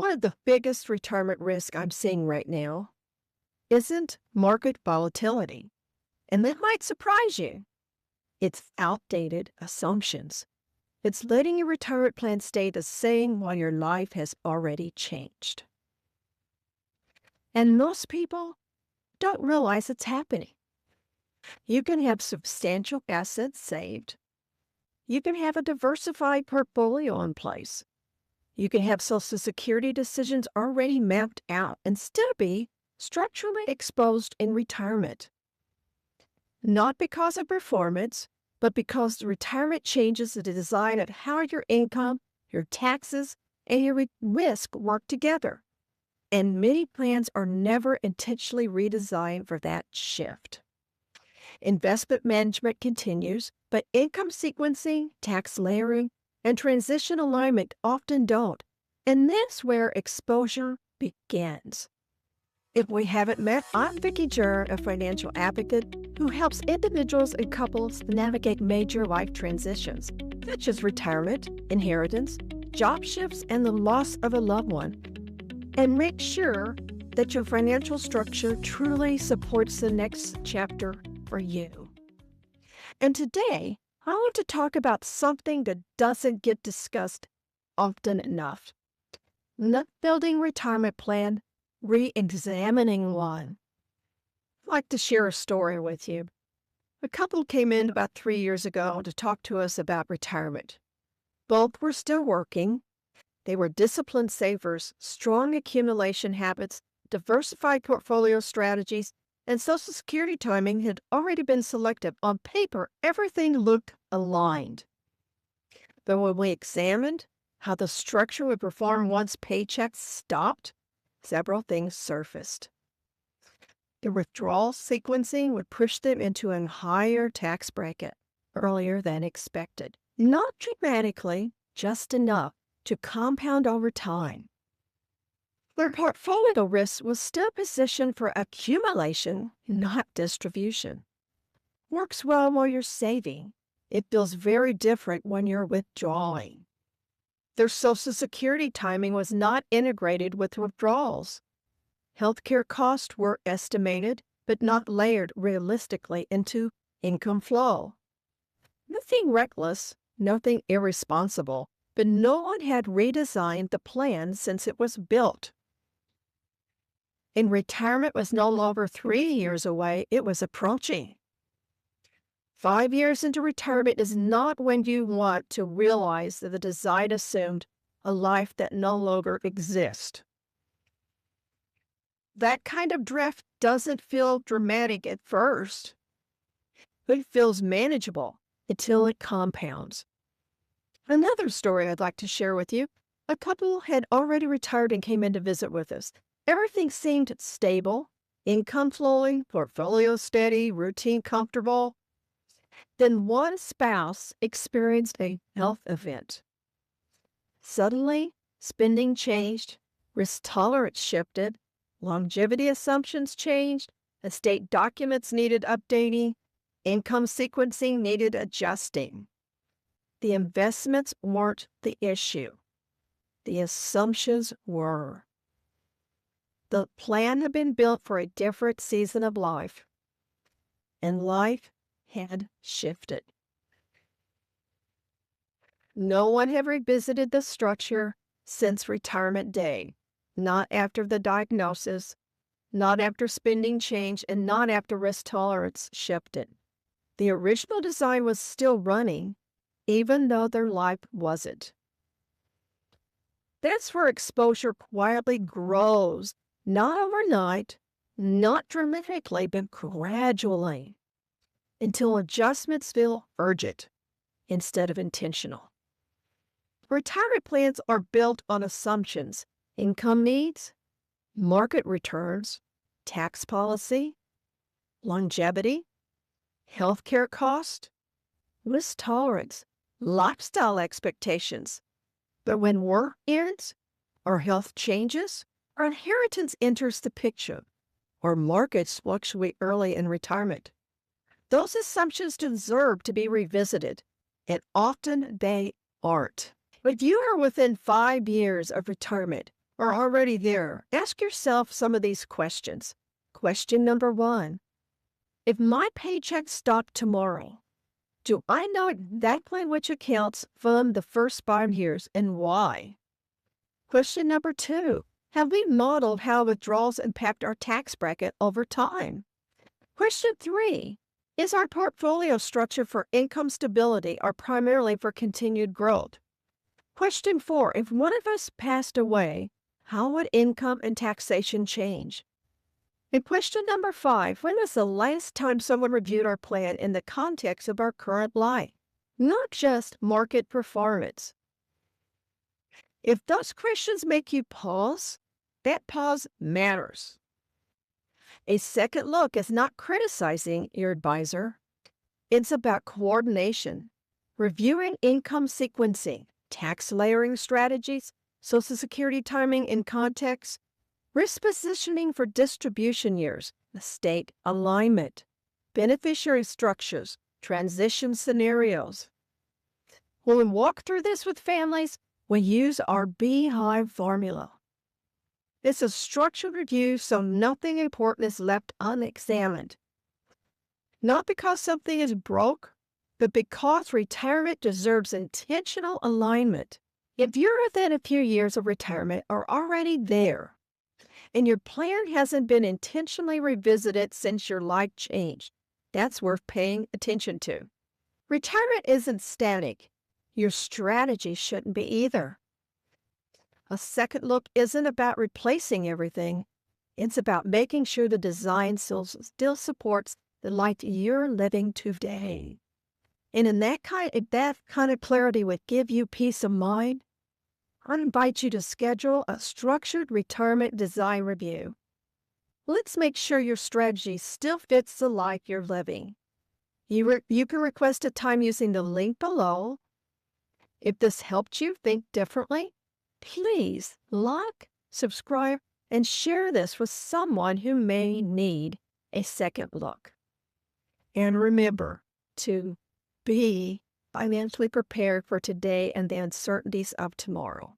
One of the biggest retirement risks I'm seeing right now isn't market volatility, and that might surprise you. It's outdated assumptions. It's letting your retirement plan stay the same while your life has already changed. And most people don't realize it's happening. You can have substantial assets saved. You can have a diversified portfolio in place. You can have Social Security decisions already mapped out and still be structurally exposed in retirement. Not because of performance, but because the retirement changes the design of how your income, your taxes, and your risk work together. And many plans are never intentionally redesigned for that shift. Investment management continues, but income sequencing, tax layering, and transition alignment often don't. And that's where exposure begins. If we haven't met, I'm Vicki Jur, a financial advocate who helps individuals and couples navigate major life transitions, such as retirement, inheritance, job shifts, and the loss of a loved one, and make sure that your financial structure truly supports the next chapter for you. And today, I want to talk about something that doesn't get discussed often enough. Not building retirement plan, re-examining one. I'd like to share a story with you. A couple came in about 3 years ago to talk to us about retirement. Both were still working. They were disciplined savers, strong accumulation habits, diversified portfolio strategies, and Social Security timing had already been selected. On paper, everything looked aligned. But when we examined how the structure would perform once paychecks stopped, several things surfaced. The withdrawal sequencing would push them into a higher tax bracket earlier than expected. Not dramatically, just enough to compound over time. Their portfolio risk was still positioned for accumulation, not distribution. Works well while you're saving. It feels very different when you're withdrawing. Their Social Security timing was not integrated with withdrawals. Healthcare costs were estimated, but not layered realistically into income flow. Nothing reckless, nothing irresponsible, but no one had redesigned the plan since it was built. And retirement was no longer 3 years away, it was approaching. 5 years into retirement is not when you want to realize that the design assumed a life that no longer exists. That kind of drift doesn't feel dramatic at first, but it feels manageable until it compounds. Another story I'd like to share with you. A couple had already retired and came in to visit with us. Everything seemed stable, income flowing, portfolio steady, routine comfortable. Then one spouse experienced a health event. Suddenly, spending changed, risk tolerance shifted, longevity assumptions changed, estate documents needed updating, income sequencing needed adjusting. The investments weren't the issue. The assumptions were. The plan had been built for a different season of life, and life had shifted. No one had revisited the structure since retirement day, not after the diagnosis, not after spending change, and not after risk tolerance shifted. The original design was still running, even though their life wasn't. That's where exposure quietly grows, not overnight, not dramatically, but gradually, until adjustments feel urgent instead of intentional. Retirement plans are built on assumptions: income needs, market returns, tax policy, longevity, healthcare cost, risk tolerance, lifestyle expectations. But when work ends, or health changes, or inheritance enters the picture, or markets fluctuate early in retirement, those assumptions deserve to be revisited, and often they aren't. If you are within 5 years of retirement, are already there. Ask yourself some of these questions. Question number 1. If my paycheck stopped tomorrow, do I know exactly which accounts fund the first 5 years and why? Question number 2. Have we modeled how withdrawals impact our tax bracket over time? Question 3. Is our portfolio structured for income stability or primarily for continued growth? Question 4. If one of us passed away, how would income and taxation change? And question number 5. When was the last time someone reviewed our plan in the context of our current life, not just market performance? If those questions make you pause, that pause matters. A second look is not criticizing your advisor. It's about coordination, reviewing income sequencing, tax layering strategies, Social Security timing in context, risk positioning for distribution years, estate alignment, beneficiary structures, transition scenarios. When we walk through this with families, we use our Beehive formula. It's a structured review so nothing important is left unexamined. Not because something is broke, but because retirement deserves intentional alignment. If you're within a few years of retirement or already there, and your plan hasn't been intentionally revisited since your life changed, that's worth paying attention to. Retirement isn't static. Your strategy shouldn't be either. A second look isn't about replacing everything. It's about making sure the design still supports the life you're living today. And if that kind of clarity would give you peace of mind, I invite you to schedule a structured retirement design review. Let's make sure your strategy still fits the life you're living. You can request a time using the link below. If this helped you think differently, please like, subscribe, and share this with someone who may need a second look. And remember to be financially prepared for today and the uncertainties of tomorrow.